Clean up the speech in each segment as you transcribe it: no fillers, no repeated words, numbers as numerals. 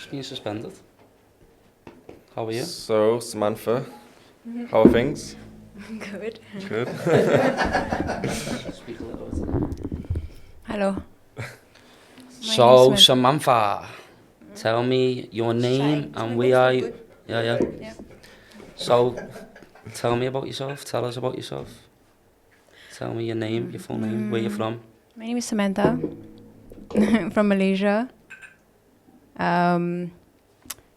Just being suspended. How are you? So, Samantha, how are things? Good. Good. Speak a little bit. Hello. So, name's Samantha, tell me your name and we are. Yeah. Yeah. So, tell me about yourself. Tell us about yourself. Tell me your name, your full name, where you're from. My name is Samantha. From Malaysia.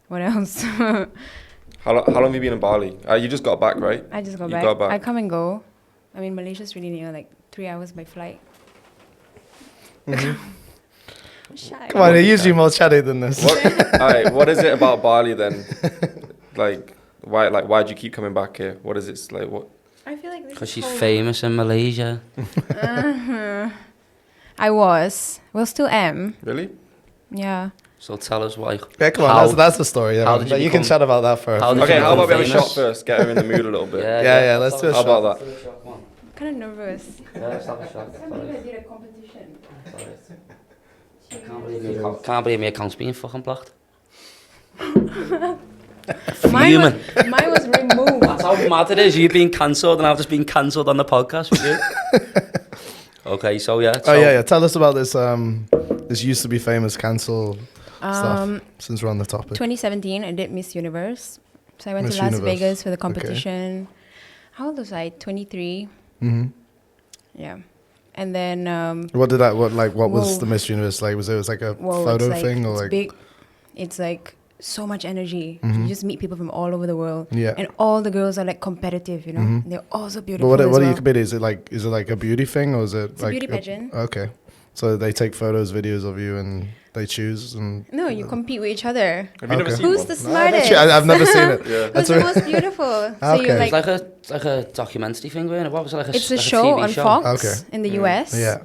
What else? How long have you been in Bali? You just got back, right? I just got You back. got back. I come and go. I mean, Malaysia's really near, like 3 hours by flight. I'm shy. Come on, they're usually more chatty than this. Alright, what is it about Bali then? Why do you keep coming back here? What is it like? What? I feel like Because she's famous in Malaysia. I was. Well, still am. Really? Yeah. So tell us why. Yeah, come on, that's the story. Yeah. how did you You can become- chat about that first. how did Okay, you how about we have a become shot famous? first? Get her in the mood a little bit. Yeah, let's do a How shot. about that? I'm kind of nervous. Yeah, let's have a shot. I did a competition. Can't believe my account's being fucking blocked. Mine was removed. That's how mad it is. You've been cancelled and I've just been cancelled on the podcast with you. Okay, so yeah. Oh yeah. Tell us about this. This used to be famous cancel Um, stuff. Since we're on the topic. 2017, I did Miss Universe. So I went Miss to Las Universe. Vegas for the competition. How old was I? 23. Mm-hmm. Yeah. And then What did that? What was Whoa. the Miss Universe like? Was it like a whoa, photo it's like, thing or it's like? big. It's like so much energy. Mhm. You just meet people from all over the world. Yeah. And all the girls are like competitive, you know. Mhm. They're all so But beautiful. what as are you well. committed? Is it like a beauty thing or is it It's a like beauty pageant. Okay, so they take photos, videos of you, and they choose and. No, you compete with each other. Have you never Okay. seen Who's one? the No, smartest? I've never seen it. Yeah. Who's That's the a- most beautiful? So Okay. you're It's like, like a documentary thing, wasn't it? What was it like? it's a like show TV on show? Fox Okay. in the Mm. US. Yeah.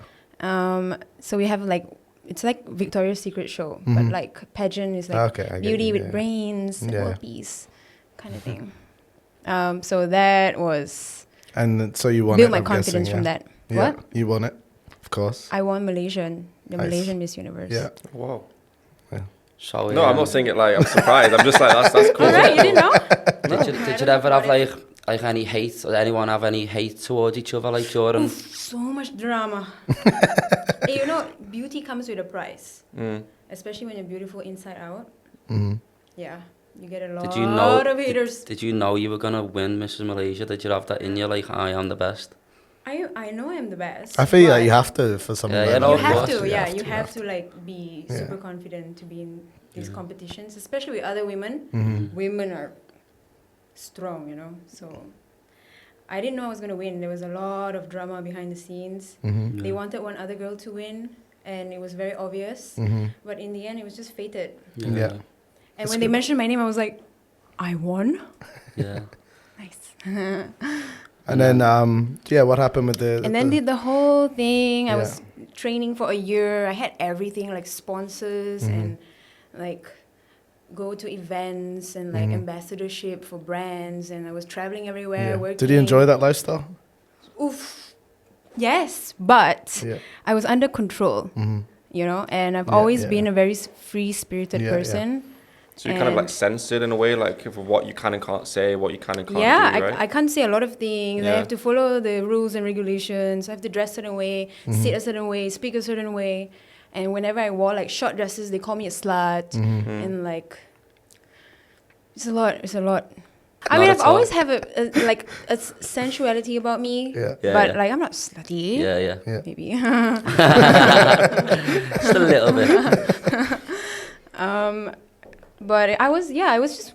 So we have like, it's like Victoria's Secret show, but Mhm. like pageant is like Okay. I get beauty you, with yeah. brains and Yeah. world peace kind of thing. So that was And then- so you won built it. my I'm confidence guessing, from yeah. that. Yeah, What? you won it, of course. I won the Nice. Malaysian Miss Universe. Yeah. Wow. So, No, I'm not saying it like I'm surprised. I'm just like that's cool. All right, you didn't know? Did you ever have like any hate or anyone have any hate towards each other like during? Oof, so much drama. Hey, you know, beauty comes with a price, Mm. especially when you're beautiful inside out. Hmm. Yeah, you get a lot Did you know? of haters. Did you know you were gonna win Mrs. Malaysia? Did you have that in you? Like I am the best. I know I'm the best. I feel like but you have to for something Yeah, like yeah, that. no, You of have course. to, yeah. You to, have to like be Yeah. super confident to be in these Yeah. competitions, especially with other women. Mhm. Women are strong, you know. So I didn't know I was gonna win. There was a lot of drama behind the scenes. Mhm. They wanted one other girl to win, and it was very obvious. Mhm. But in the end, it was just fated. Yeah. And That's when they good. mentioned my name, I was like, I won. Yeah. Nice. And then what happened with the? And then did the whole thing. I Yeah. was training for a year. I had everything like sponsors Mhm. and like go to events and like Mhm. ambassadorship for brands. And I was traveling everywhere. Yeah. Working. Did you enjoy that lifestyle? Oof. Yes, but Yeah. I was under control, Mhm. you know, and I've Yeah, always yeah. been a very free-spirited Yeah, yeah. person. So you're kind of like And- censored in a way, like for what you can and can't say, what you can and can't Yeah, do, right? I can't say a lot of things. I Yeah. have to follow the rules and regulations. I have to dress a certain way, Mm-hmm. sit a certain way, speak a certain way. And whenever I wore like short dresses, they call me a slut. Mhm. Mm. And like, it's a lot. It's a lot. I Not mean, at I've all. always have a sensuality about me. Yeah. Yeah, But yeah. like, I'm not slutty. Yeah, yeah. Yeah. Maybe. Just a little bit. But I was just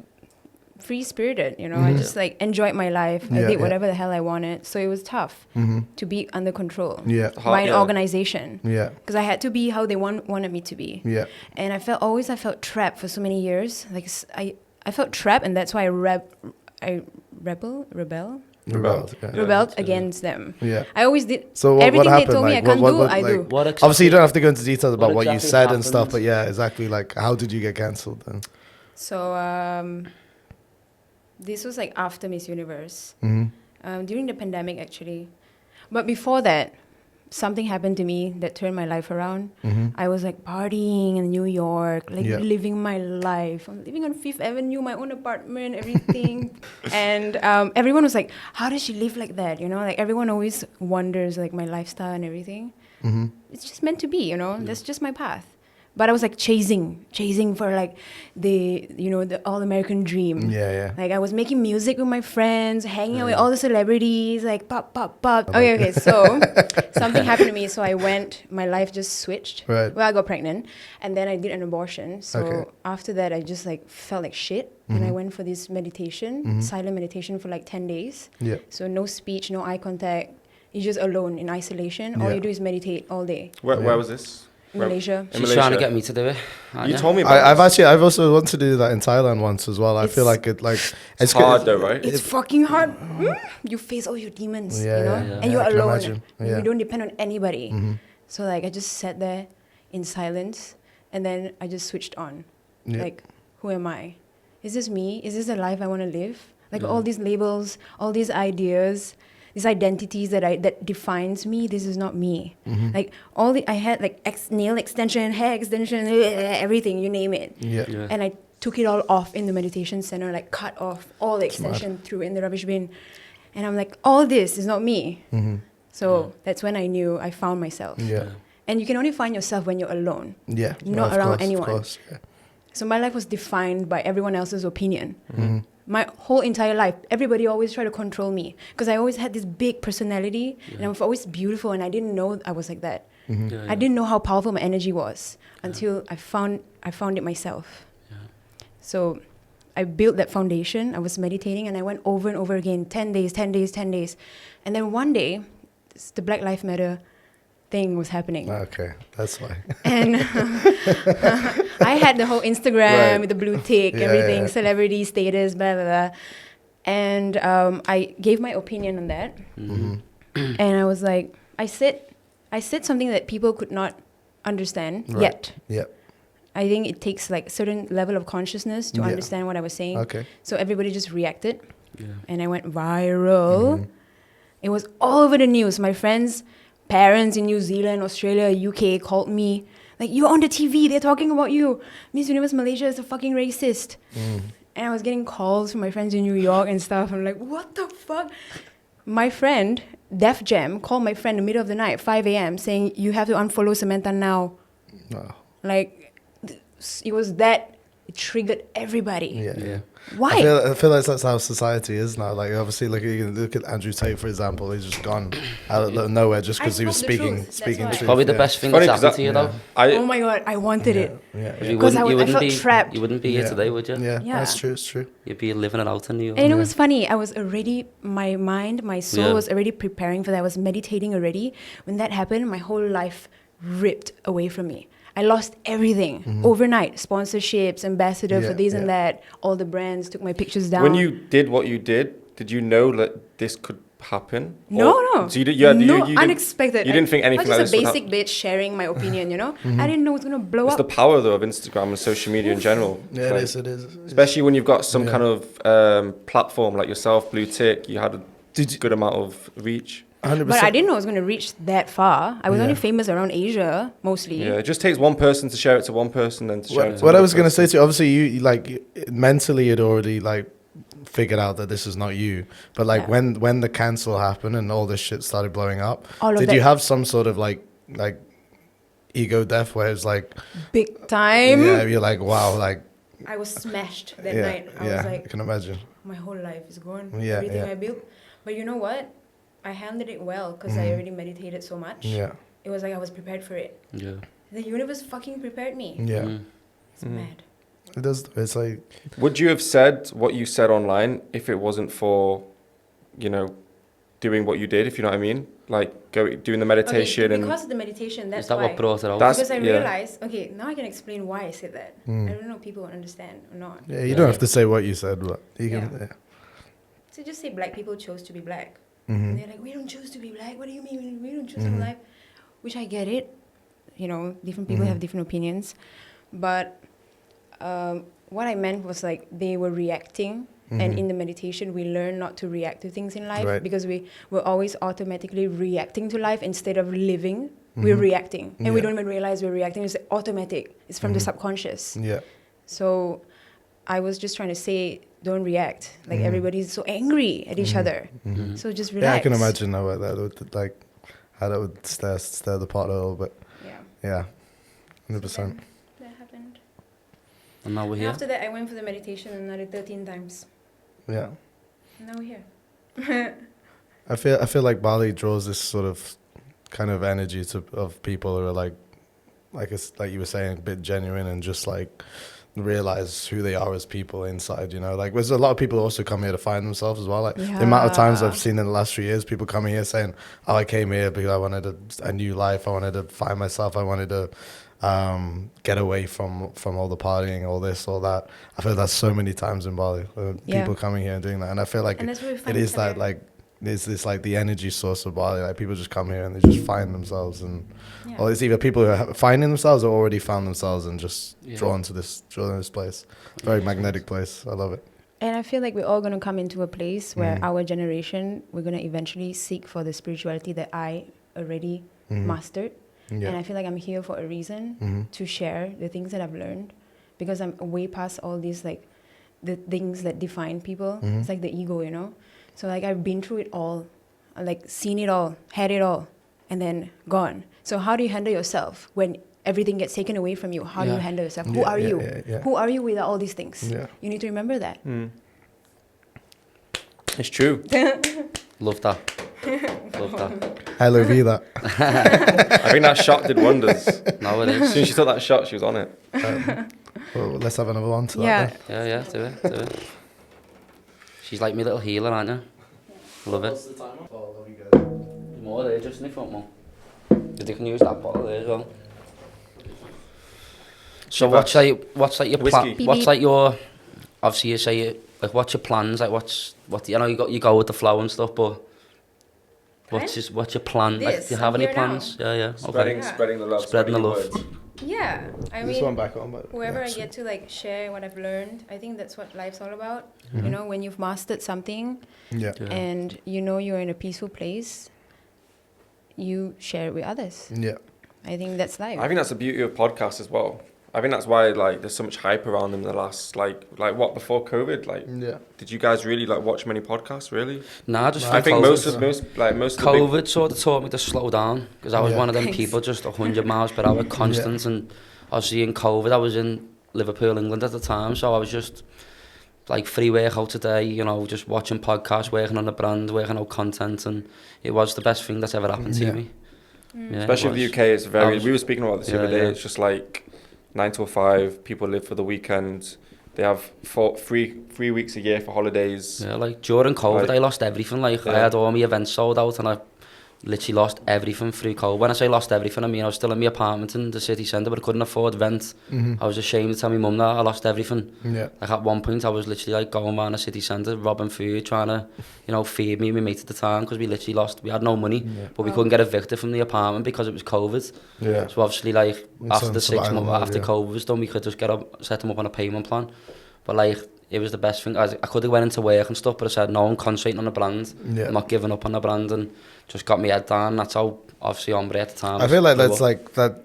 free spirited, you know. I Mhm. just like enjoyed my life. I Yeah, did yeah. whatever the hell I wanted. So it was tough Mhm. to be under control Yeah. by an Yeah. organization Yeah. because I had to be how they wanted me to be. Yeah. And I felt trapped for so many years. Like I felt trapped, and that's why I rebelled Rebelled. Yeah. rebelled against them. Yeah. I always did So what everything happened? they told me I Like, can't what- do. what- I like- do. What Obviously, you don't have to go into details about what you exactly said and stuff, happened? but yeah, exactly. Like, how did you get cancelled then? So this was like after Miss Universe. Mhm. During the pandemic actually, but before that, something happened to me that turned my life around. Mm-hmm. I was like partying in New York, like Yeah. living my life. I'm living on Fifth Avenue, my own apartment, everything. And everyone was like, how does she live like that? You know, like everyone always wonders like my lifestyle and everything. Mm-hmm. It's just meant to be, you know, that's just my path. But I was like chasing for like the all American dream. Yeah. Like I was making music with my friends, hanging out with all the celebrities, like pop. Okay. So something happened to me. So my life just switched. Right. Well, I got pregnant and then I did an abortion. So Okay. after that, I just like felt like shit. And I went for this meditation, silent meditation for like 10 days. Yeah. So no speech, no eye contact. You're just alone in isolation. All Yeah. you do is meditate all day. Where was this? Where- Malaysia. In She's Malaysia. trying to get me to do it. aren't You told me about I've also wanted to do that in Thailand once as well. I feel It's- like it's hard though, right? It's fucking hard. You face all your demons, Yeah, you know, yeah. and you're I can alone. imagine. And Yeah. you don't depend on anybody. Mm-hmm. So like I just sat there in silence, and then I just switched on. Yeah. Like, who am I? Is this me? Is this the life I want to live? Like Yeah. all these labels, all these ideas, these identities that defines me. This is not me. Mm-hmm. Like I had like nail extension, hair extension, everything, you name it. Yeah. Yeah. And I took it all off in the meditation center, like cut off all the extension, threw in the rubbish bin. And I'm like, all this is not me. Mm-hmm. So that's when I knew I found myself. Yeah. And you can only find yourself when you're alone. Yeah. Not of around course, anyone. Of course. Yeah. So my life was defined by everyone else's opinion. Mm-hmm. My whole entire life, everybody always tried to control me because I always had this big personality and I was always beautiful and I didn't know I was like that. Mm-hmm. Yeah, I didn't know how powerful my energy was until I found it myself. Yeah. So I built that foundation. I was meditating and I went over and over again, 10 days. And then one day, the Black Lives Matter thing was happening. Okay, that's why. And I had the whole Instagram Right. with the blue tick, Yeah, everything, yeah. celebrity status, blah, blah, blah. And I gave my opinion on that. Mm-hmm. And I was like, I said something that people could not understand Right. yet. Yeah. I think it takes like certain level of consciousness to Yeah. understand what I was saying. Okay. So everybody just reacted Yeah. and I went viral. Mhm. It was all over the news. My friends, parents in New Zealand, Australia, UK called me like, you're on the TV, they're talking about you. Miss Universe Malaysia is a fucking racist. Mm. And I was getting calls from my friends in New York and stuff. I'm like, what the fuck? My friend, Def Jam, called my friend in the middle of the night, 5 a.m., saying, you have to unfollow Samantha now. Oh, Like, it was that, it triggered everybody. yeah. Yeah. Why? I feel like that's how society is now. Like, obviously, like you can look at Andrew Tate, for example. He's just gone out of nowhere just because I he was spoke the speaking truth, that's speaking why. truth. Probably the yeah. best thing Funny that's 'cause happened to you, that- though. Oh my God, I wanted it. Yeah, If you 'Cause wouldn't, I you was- I wouldn't felt be, trapped. you wouldn't be here Yeah. today, would you? yeah, Yeah. that's true. It's true. You'd be living it out in New York. And it Yeah. was funny. I was already, my mind, my soul Yeah. was already preparing for that. I was meditating already. When that happened, my whole life ripped away from me. I lost everything overnight. Sponsorships, ambassador Yeah, for this and yeah. that. All the brands took my pictures down. When you did what you did you know that this could happen? No, Or- no. So you did, yeah, no, you didn't, unexpected. you didn't think anything I like was this just would a basic bitch sharing my opinion, you know? I didn't know it was going to blow It's the up. power, though, of Instagram and social media in general. Yeah, Like, it is. It is. especially when you've got some Yeah. kind of platform like yourself, Blue Tick, you had a Did you- good amount of reach. 100%. But I didn't know I was going to reach that far. I was only Yeah. famous around Asia, mostly. Yeah, it just takes one person to share it to one person, then to share it to What I another was going to say person. to you, obviously, you like mentally had already like figured out that this is not you. But like Yeah. when the cancel happened and all this shit started blowing up, All of did that you have some sort of like ego death where it's like, big time. yeah, you're like, wow, like, I was smashed that yeah, night. I yeah, was I like, can imagine. my whole life is gone. Yeah, Everything yeah. I built. But you know what? I handled it well because I already meditated so much. Yeah, It was like I was prepared for it. Yeah. The universe fucking prepared me. yeah. Mm. It's mad. It does. It's like, Would you have said what you said online if it wasn't for, doing what you did, if you know what I mean? Like doing the meditation Okay, and because of the meditation, that's Is that why. what brought it out? That's- Because I yeah. realized, okay, now I can explain why I said that. I don't know if people will understand or not. yeah, you don't have to say what you said, but you can. Yeah. Yeah. So just say black people chose to be black. Mhm. And they're like, we don't choose to be black. What do you mean? We don't choose to be black. Which I get it. You know, different people have different opinions. But what I meant was like they were reacting And in the meditation, we learn not to react to things in life Right. because we're always automatically reacting to life instead of living. We're reacting, and we don't even realize we're reacting. It's automatic. It's from the subconscious. Yeah. So I was just trying to say, don't react. Like everybody's so angry at each other. So just relax. Yeah, I can imagine how that would like how that would stir the pot a little bit. Yeah. Yeah, So 100%. then that happened. And now we're And here. after that, I went for the meditation another 13 times. Yeah, And now we're here. I feel like Bali draws this sort of kind of energy of people who are like it's like you were saying, a bit genuine and just like realize who they are as people inside, you know. Like there's a lot of people also come here to find themselves as well. Like the amount of times I've seen in the last few years people coming here saying, oh, I came here because I wanted a new life, I wanted to find myself, I wanted to get away from all the partying, all this, all that. I feel that's so many times in Bali, people coming here and doing that, and I feel like And that's where we find it is each other. that like there's this like the energy source of Bali. Like people just come here and they just find themselves, and Yeah. or it's either people who are finding themselves or already found themselves and just drawn to this place. Very magnetic place. I love it. And I feel like we're all going to come into a place where our generation, we're going to eventually seek for the spirituality that I already mastered. Yeah. And I feel like I'm here for a reason to share the things that I've learned, because I'm way past all these like the things that define people. It's like the ego, you know. So like I've been through it all, like seen it all, had it all, and then gone. So how do you handle yourself when everything gets taken away from you? How do you handle yourself? Who are you? Who are you without all these things? Yeah. You need to remember that. It's true. Love that. Love that. I love you that. I think that shot did wonders. Now it As is. soon as she took that shot, she was on it. Well, let's have another one to Yeah. that. Yeah, yeah, do it. She's like my little healer, aren't you? Love it. More there, just in the front one. You can use that bottle there as well. So what's like your plan? Whiskey. What's like your, obviously you say like what's your plans? Like what you know you go with the flow and stuff, but what's your plan? Like This, do you have I'm any here plans? now. Yeah. Spreading, Yeah. spreading the love. Spreading the love. words. Yeah, I This one mean, back on, but whoever yeah, I get to like share what I've learned, I think that's what life's all about. You know, when you've mastered something yeah. and you know you're in a peaceful place, you share it with others. Yeah. I think that's life. I think that's the beauty of podcasts as well. I think that's why like there's so much hype around them in the last like what before COVID. Like, Yeah. did you guys really like watch many podcasts? Really? Nah, just I think COVID. most of the big, COVID sort of taught me to slow down because I was Yeah. one of them Thanks. people just 100 miles per hour constant, and obviously in COVID I was in Liverpool, England at the time, so I was just like free workout today, you know, just watching podcasts, working on the brand, working out content, and it was the best thing that's ever happened to me. Yeah, especially it in the was. UK, it's very. was- We were speaking about this the Yeah, other day. yeah. It's just like 9 till 5. People live for the weekend. They have 3 weeks a year for holidays. Yeah, like during COVID, Like- I lost everything. Like I Yeah. had all my events sold out, and I literally lost everything through COVID. When I say lost everything, I mean I was still in my apartment in the city centre, but I couldn't afford rent. I was ashamed to tell my mum that I lost everything. Yeah. Like at one point, I was literally like going around the city centre, robbing food, trying to, you know, feed me and my mate at the time because we literally we had no money, but we couldn't get evicted from the apartment because it was COVID. Yeah. So obviously, like after the 6 survival months mode, after yeah. COVID was done, we could just set them up on a payment plan. But like it was the best thing. I could have went into work and stuff, but I said no, I'm concentrating on the brand. Yeah. I'm not giving up on the brand, and just got my head down. That's how obviously Ombre at the time. I feel like blew that's up. like that.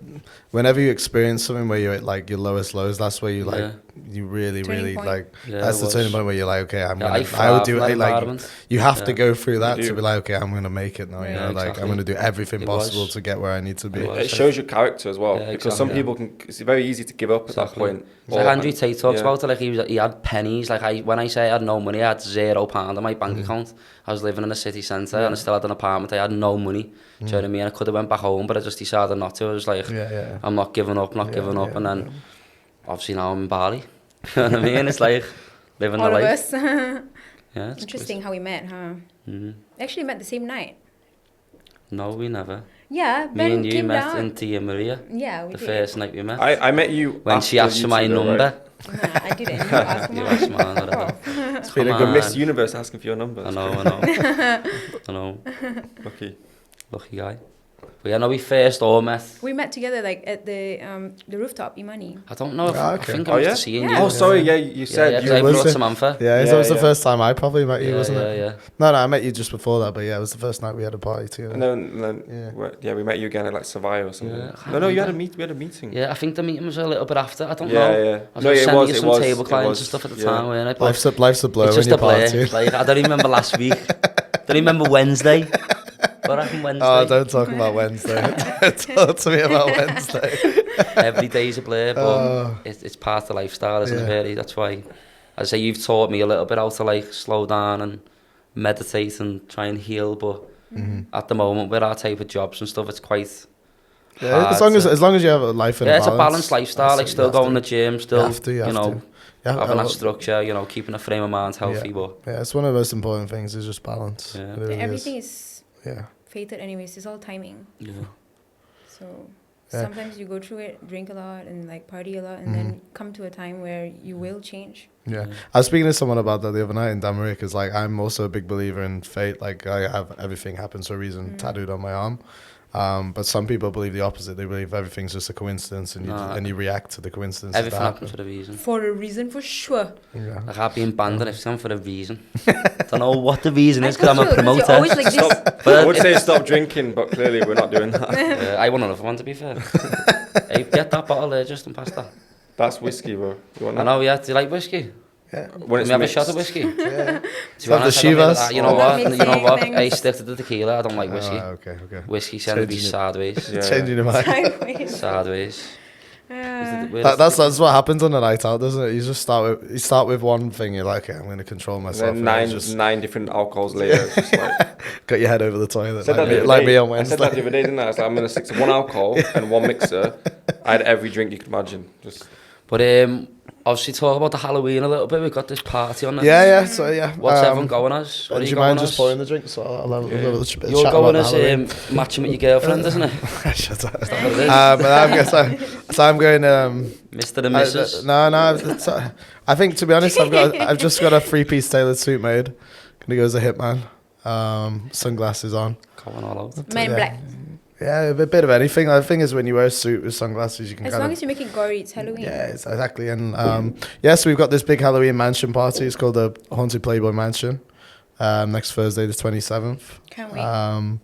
Whenever you experience something where you're at like your lowest lows, that's where you like Yeah. you really, Turning really point. like. Yeah, that's it the was. turning point where you're like, okay, Yeah, I would do it. Like environment. you have to Yeah. go through that You to do. be like, okay, I'm gonna make it now. You Yeah, know, like exactly. I'm gonna do everything It possible was. to get where I need to be. It was. It shows your character as well, Yeah, because some exactly. people can. It's very easy to give up at that Exactly. point. It's like Or- Andrew Tate talks yeah. about it, like he had pennies. Like when I say I had no money, I had £0 in my bank account. I was living in a city centre and I still had an apartment. I had no money. Do you know what I mean? I could have went back home, but I just decided not to. I was like, Yeah. I'm not giving up, Yeah, giving up. yeah, And then yeah. obviously now I'm in Bali. You know what I mean? It's like living All the of life. us. Yeah, it's Interesting how we met, huh? good. Mhm. Actually met the same night. No, we never. Yeah, Me Ben and you came met down. in Tia Maria, Yeah, we the did. first night we met. I met you When after she asked for my YouTube, though, number. right? Nah, I didn't. You asked You me. asked mine, whatever. It's been a Come good on. Miss Universe asking for your number. I know. I know. Lucky. Lucky guy. But yeah, no, we first all met. We met together like at the rooftop, Imani. I don't know if Ah, I okay. think Oh, I was yeah? to seeing Yeah. you. Oh, sorry. Yeah, you said yeah, you. 'cause I was brought it? Samantha. Yeah, Yeah, that was the yeah. first time I probably met you, Yeah, wasn't yeah, it? yeah. No, I met you just before that, but yeah, it was the first night we had a party together. And then Yeah. we met you again at like Savaya or something. Yeah, No, you had a we had a meeting. Yeah, I think the meeting was a little bit after. I don't Yeah, know. yeah. I was No, no, it sending was, you it some was, table it clients was, and stuff at the yeah. time, weren't I? But Life's a blur it's when just you're a blur. partying. Like, I don't even remember last week. Don't remember Wednesday. What happened Wednesday? Oh, don't talk about Wednesday. Don't talk to me about Wednesday. Every day's a blur, but Oh. it's part of the lifestyle, isn't it, Yeah. really? That's why, as I say, you've taught me a little bit how to, like, slow down and meditate and try and heal, but at the moment, with our type of jobs and stuff, it's quite Yeah, hard as long as you have a life in yeah, a it's a balance, balanced lifestyle, like, that's it, still you have going to the gym, still, you have know, to. Yeah, having that structure, you know, keeping a frame of mind healthy, Yeah. but Yeah, it's one of the most important things is just balance. Yeah. It really Everything is. is Yeah. fated anyways. It's all timing. yeah. So Yeah. sometimes you go through it, drink a lot, and like party a lot, and Mm-hmm. then come to a time where you will change. Yeah, I was speaking to someone about that the other night in Damarik. Because like I'm also a big believer in fate. Like I have everything happens for a reason tattooed on my arm. But some people believe the opposite. They believe everything's just a coincidence, and you react to the coincidence. Everything happens for a reason. For a reason, for sure. Yeah. Like, I've been banned and everything for a reason. Don't know what the reason is, because I'm a You're promoter. always like this. Stop. I would say stop drinking, but clearly we're not doing that. I want another one, to be fair. Hey, get that bottle there, just and pass that. That's whiskey, bro. You want I that? know, yeah. Do you like whiskey? Yeah. When Can we have mixed. a shot of whiskey? Do Yeah. you want the to take a bit of Chivas? that? You know Oh, what? okay, You know what? thanks. I stick to the tequila. I don't like whiskey. Okay. Whiskey tends to be Changing it. sideways. Yeah. Changing your mind. Sideways. Sideways. That's what happens on a night out, doesn't it? You just start with one thing. You're like, okay, I'm going to control myself. And and then you just nine different alcohols later. It's just like, got your head over the toilet, said that the other like day. me on I said that the Wednesday. other day, didn't I? I was like, I'm going to stick to one alcohol and one mixer. I had every drink you could imagine. Just But obviously talk about the Halloween a little bit. We've got this party on it. Yeah. So yeah. What's everyone going as? What are Do you you going mind as? just pouring the drink? So I'll have a little bit of You're chat going about as Halloween. matching with your girlfriend, isn't it? Shut up. What it is? But I'm going. Mr. and Mrs. No. I think to be honest, I've just got a 3-piece tailored suit made. Gonna go as a hitman. Sunglasses on. Going all out. Men in Yeah. black. Yeah, a bit of anything. The thing is, when you wear a suit with sunglasses, you can As kind long of. as you make it gory, it's Halloween. Yeah, exactly. And so we've got this big Halloween mansion party. It's called the Haunted Playboy Mansion. Next Thursday, the 27th. Can't wait.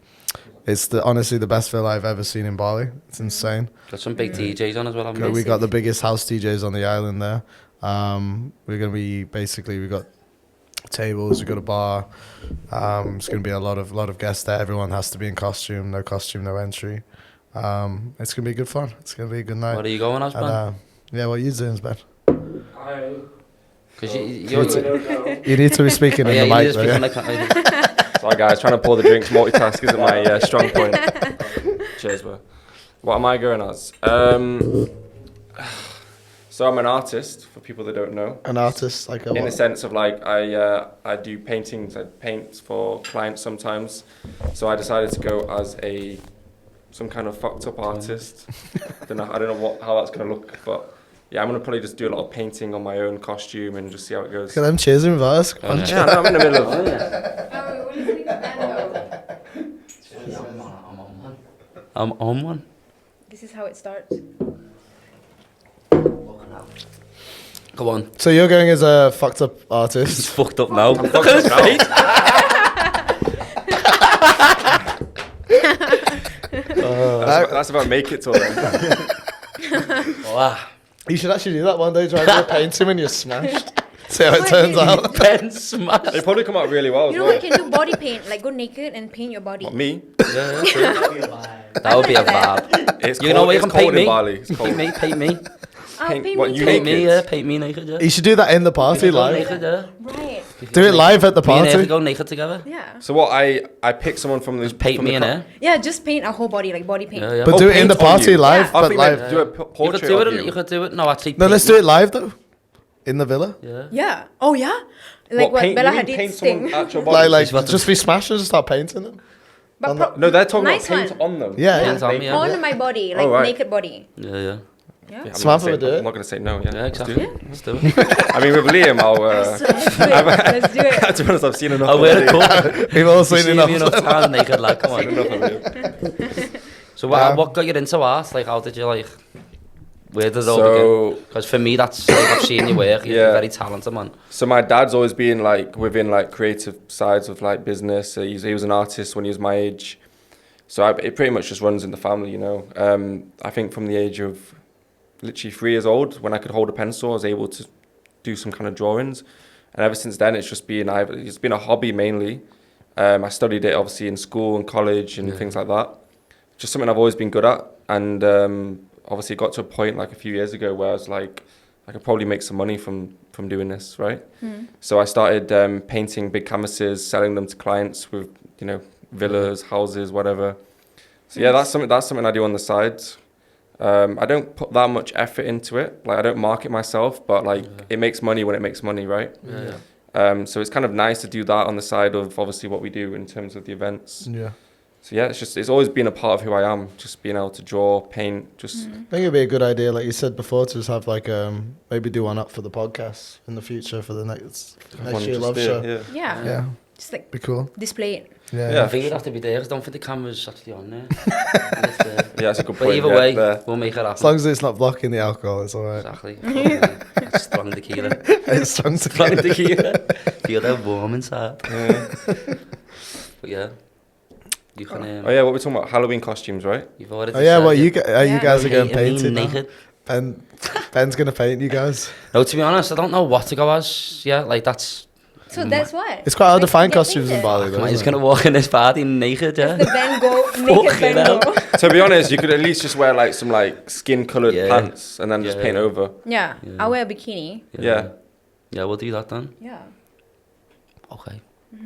It's honestly the best villa I've ever seen in Bali. It's insane. Got some big DJs on as well, haven't We we? got the biggest house DJs on the island there. We're gonna be we've got tables, we've got a bar. It's gonna be a lot of guests there. Everyone has to be in costume. No costume, no entry. It's gonna be good fun. It's gonna be a good night. What are you going as, Ben? And, yeah, what are you doing, Ben? Because you're You need to be speaking in the you mic. need to Though, speak yeah? on the sorry, guys, trying to pour the drinks. Multitask isn't my strong point. Cheers, bro. What am I going as? So I'm an artist. For people that don't know, An artist, like in the sense of like I do paintings. I paint for clients sometimes. So I decided to go as some kind of fucked up artist. I don't know how that's gonna look, but yeah, I'm gonna probably just do a lot of painting on my own costume and just see how it goes. Look at them cheers in reverse. Oh, yeah. Yeah, no, I'm in the middle of. I'm on one. This is how it starts. Go on. So you're going as a fucked up He's artist. fucked up now. Fucked up now. That's about make it to them. Wow. You should actually do that one day. Try to do a painting when you're smashed. See how it turns out. Ben smashed. They probably come out really well. You know what? You can do body paint. Like go naked and paint your body. What, me? Yeah, true. That would be a vibe. It's You know what? You it's can paint cold in me. Bali. It's cold. Paint me. Oh, Paint- paint what, me you too. Paint me, naked? yeah. Paint me naked, yeah. You should do that in the party Go live. naked, yeah. Right. Do it live at the Me and her party. could go naked together. Yeah. So what? I pick someone from the. Paint from me the in co- there. Yeah, just paint a whole body, like body paint. Yeah, yeah. But Oh, do it in the paint on party you. live. Yeah. I But think live. like do a You could portrait do it. of you. You could do it. No, actually. No, let's do it live though. In the villa. Yeah. Yeah. Oh yeah. Like what, paint, Bella you mean Hadid's paint someone thing. at your body? Like She's about to- just be smashed and just start painting them. But No, they're talking nice about paint one. on them. Yeah. Paint on me, yeah. On my body, like Oh, right. naked body. Yeah, yeah. Yeah. I'm not Samantha gonna would do say- it. I'm not going to say no. Yeah, Yeah, let's do exactly. it. Let's do it. I mean, with Liam, I'll. Let's do it. Let's do it. To be honest, I've seen enough. I'll of wear a Liam. coat. We've all You seen see enough. me enough times naked, like, come I've seen on. enough of Liam. So what got you into art? Like, how did you like? Where did it all begin? Because for me, that's like, I've seen you work. You're very talented, man. So my dad's always been like within like creative sides of like business. He was an artist when he was my age. So it pretty much just runs in the family, you know. I think from the age of literally 3 years old, when I could hold a pencil, I was able to do some kind of drawings. And ever since then, it's been a hobby mainly. I studied it obviously in school and college and things like that. Just something I've always been good at. And obviously it got to a point like a few years ago where I was like, I could probably make some money from doing this, right? So I started painting big canvases, selling them to clients with, you know, villas, houses, whatever. So yeah, that's something I do on the side. I don't put that much effort into it. Like I don't market myself, but like it makes money when it makes money, right? So it's kind of nice to do that on the side of obviously what we do in terms of the events. Yeah. So yeah, it's always been a part of who I am, just being able to draw, paint, just... I think it'd be a good idea, like you said before, to just have like, maybe do one up for the podcast in the future for the next year LOV Show. Yeah. Just like be cool. display it. Yeah. I think you'd have to be there, 'cause I don't think the camera's actually on there. Yeah, that's a good point. But either way, we'll make it happen. As long as it's not blocking the alcohol, it's alright. Exactly. It's strong tequila. It's strong Strong tequila. tequila. Feel that warm inside. But yeah. You can, oh yeah, what we're talking about, Halloween costumes, right? You've already Oh yeah, decided. you guys are getting painted now? naked. Ben's gonna paint you guys. No, to be honest, I don't know what to go as. Yeah, like that's... So that's what. It's quite hard to Like, find get costumes in painted. Bali though. He's isn't gonna walk in this party naked, yeah? The Van Gogh, naked Fucking Van hell. Gogh. To be honest, you could at least just wear like some like skin-coloured Yeah. pants and then just Yeah, paint yeah. over. Yeah, I'll wear a bikini. Yeah. Yeah, we'll do that then. Yeah. Okay.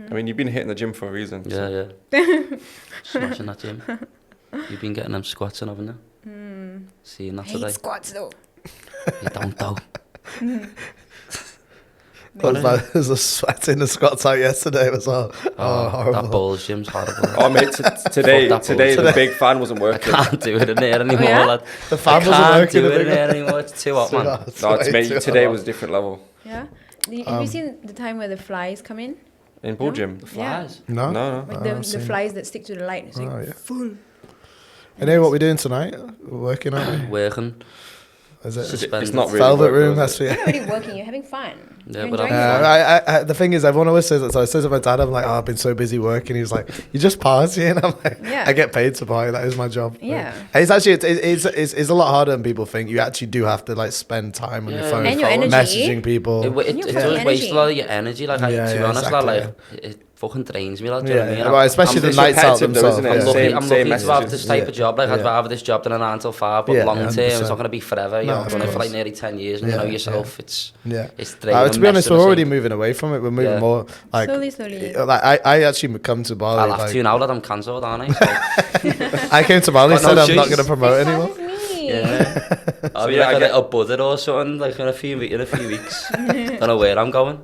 I mean, you've been hitting the gym for a reason. Yeah, so. yeah. Smashing that gym. You've been getting them squats in, haven't you? Seeing that I today. hate squats though. You don't though. There's a sweat in the squats out yesterday as well. Oh, horrible. That Bulls gym's horrible. Oh mate, today Fuck that bullshit. the big fan wasn't working. I can't do it in there anymore, yeah? lad. The fan I wasn't can't working. do the it in big- there anymore. It's too hot, man. No, today was a different level. Yeah. Have you seen the time where the flies come in? In ball gym. The flies. No? No. Like I've the seen flies that stick to the light. It's like Oh, yeah. full. And then what we're doing tonight? We're working on it. Working. Is it? Suspended. It's not really Velvet work, room, though, that's is for You're you. not really working. You're having fun. Yeah, You're but I'm enjoying it. I, the thing is, everyone always says it. So I says to my dad, I'm like, oh, I've been so busy working. He's like, you just party, and I'm like, Yeah. I get paid to party. That is my job. Yeah. And it's actually it's a lot harder than people think. You actually do have to like spend time on your Yeah. phone, And your energy. messaging people. It Your does fucking waste energy. a lot of your energy. Like, Yeah, to be yeah, honest, exactly, lad, like, it fucking drains me, lad. Do you know what I Yeah, mean? well, especially the it's nights out repetitive though, themselves. isn't it? I'm Yeah. lucky, Same I'm lucky to have messages. this type of job. Like, I'd Yeah. rather this job than a 9 till 5, but Yeah, long term, it's 100%. not going to be forever. You No, know, of I've done it for course. like nearly 10 years, and you Yeah, know yeah. yourself, Yeah. it's draining. To be honest, messing we're the already same. moving away from it. We're moving Yeah. more like Slowly. Like I actually come to Bali. I'll have like, to now that I'm cancelled, aren't I? So, I came to Bali, Got no said I'm not choice. going to promote Same anymore. as me. yeah. I'll be yeah, like I a get- little buzzard or something, like in a few weeks. Don't know where I'm going.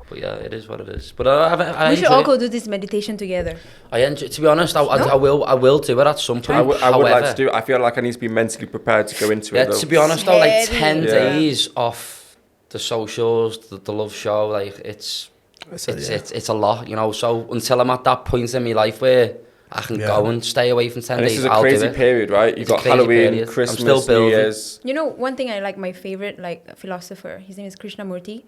But yeah, it is what it is. But I We should enjoy all it. go do this meditation together. I enjoy, to be honest, I will do it at some point. I would like However, to do it. I feel like I need to be mentally prepared to go into Yeah, it though. to be honest though, like Heavy. 10 Yeah. days off the socials, the LOV Show, like it's a lot, you know. So until I'm at that point in my life where I can go and stay away from 10 and days, this is a I'll crazy do it. period, right? You've It's a got crazy Halloween, period. I'm Christmas, still New building. Year's. You know, one thing I like, my favorite like philosopher, his name is Krishnamurti.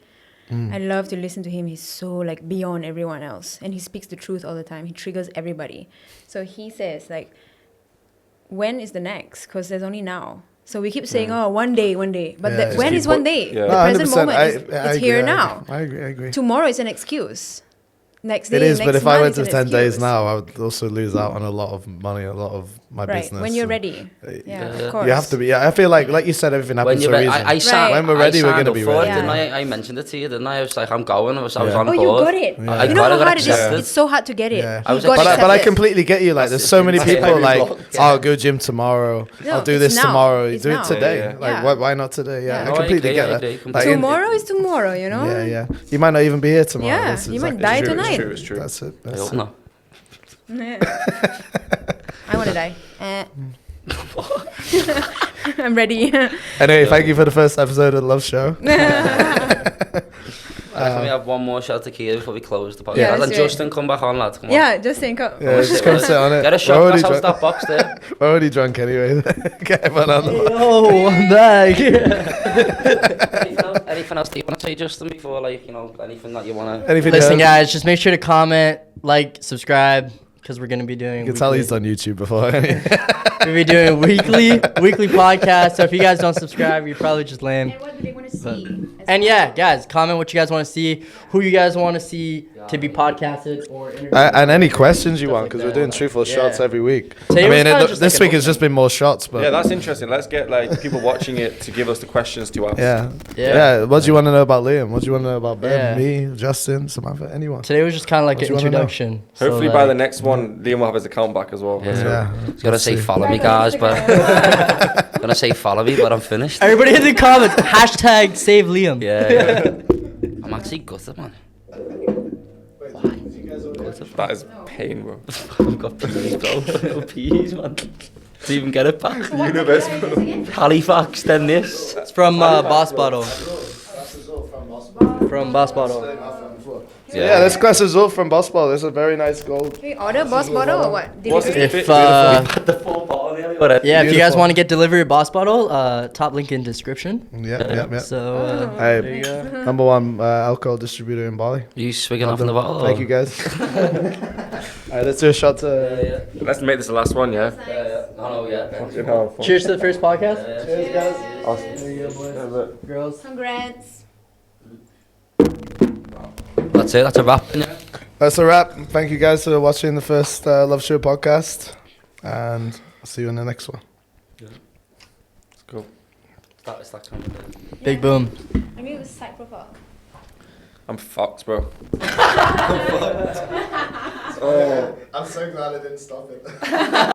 I love to listen to him. He's so like beyond everyone else, and he speaks the truth all the time. He triggers everybody. So he says like, when is the next? Because there's only now. So we keep saying, oh, one day, but Yeah. when Just is keep one put- day? yeah. The No, present 100%. moment I is agree, here I now. agree. Tomorrow is an excuse. Next day, It is, next but if I month went is to an 10 days excuse. now, I would also lose out on a lot of money, a lot of my Right, business. when you're and- ready. Yeah, Yeah. of course. You have to be. Yeah, I feel like you said, everything When happens you're for a ready, reason. I signed, When we're ready, I we're signed gonna up be for ready. it, didn't Yeah. I mentioned it to you, didn't I? I was like, I'm going. I was on Yeah. board. Oh, you got it. Yeah. You know I how got hard it is? accepted. It's so hard to get it. Yeah. I was You got accepted. But I accepted. completely get you. Like, there's so many That's people every like, vlog. oh, I'll go gym tomorrow. No, I'll do it's this now. tomorrow. You It's do now. it today. Yeah, Like, yeah. why not today? Yeah, Yeah. I No, completely I get agree, that. I agree Like, in- Tomorrow is tomorrow, you know? Yeah. You might not even be here tomorrow. Yeah, That's you might exactly die true. tonight. It's true. That's it. I That's hope it. not. I want to die. I'm ready. Anyway, thank you for the first episode of the LOV Show. Can we have one more shot of tequila before we close the podcast? Yeah, And let's do it. Justin, come back on, lad. Come on. Yeah, just think of. Yeah, just come sit on it. Get a We're shot already glass out of drunk. that box there. We're already drunk anyway. Get everyone on the Oh, I'm back. Anything else that you want to say, Justin, before, like, you know, anything that you want to... anything. Listen, guys, just make sure to comment, like, subscribe, because we're gonna be doing. You can tell he's done YouTube before. We'll be doing weekly podcasts. So if you guys don't subscribe, you're probably just lame. And what do they want to see? And yeah, guys, comment what you guys want to see, who you guys want to see to be podcasted or interviewed. And any questions you want, like because that. we're doing truthful Yeah. shots every week. Today I was mean, kinda just this like an week has just been more shots, but Yeah, that's interesting. Let's get like people watching it to give us the questions to ask. yeah. Yeah. What do you want to know about Liam? What do you want to know about Ben, Yeah. me, Justin, Samantha, anyone? Today was just kind of like What an do you wanna know? introduction. So, Hopefully by the like, next one, Liam will have his account back as well. Yeah. So- Yeah. I was going to say see. follow me, guys, but... I'm going to say follow me, but I'm finished. Everybody in the comments, hashtag save Liam. Yeah. I'm actually gutted, man. That is pain, bro. I've got peas, bro. No peas, man. To even get it back. Universe. Halifax, then this. It's from Boss Bottle. From Boss Bottle. Yeah, this glass is up from Boss Bottle. This is a very nice gold. We order boss bottle or what? What's Delivery? it? If The full bottle nearly. But yeah, if you guys Beautiful. want to get delivery Boss Bottle, top link in description. Yeah. So Hey, there you go. number one alcohol distributor in Bali. you swigging off in the bottle? Thank or? you guys. Alright, let's do a shot to. Let's make this the last one, yeah? No, yeah. Fucking hell. Cheers to the first podcast. Cheers, guys. Awesome. There you go, boys. Yeah, but- Girls. Congrats. That's it, that's a wrap. That's a wrap. Thank you guys for watching the first Love Show podcast, and I'll see you in the next one. Let's go. It's that kind of thing. Big boom. I mean, it was side profile. I'm fucked, bro. I'm so glad I didn't stop it.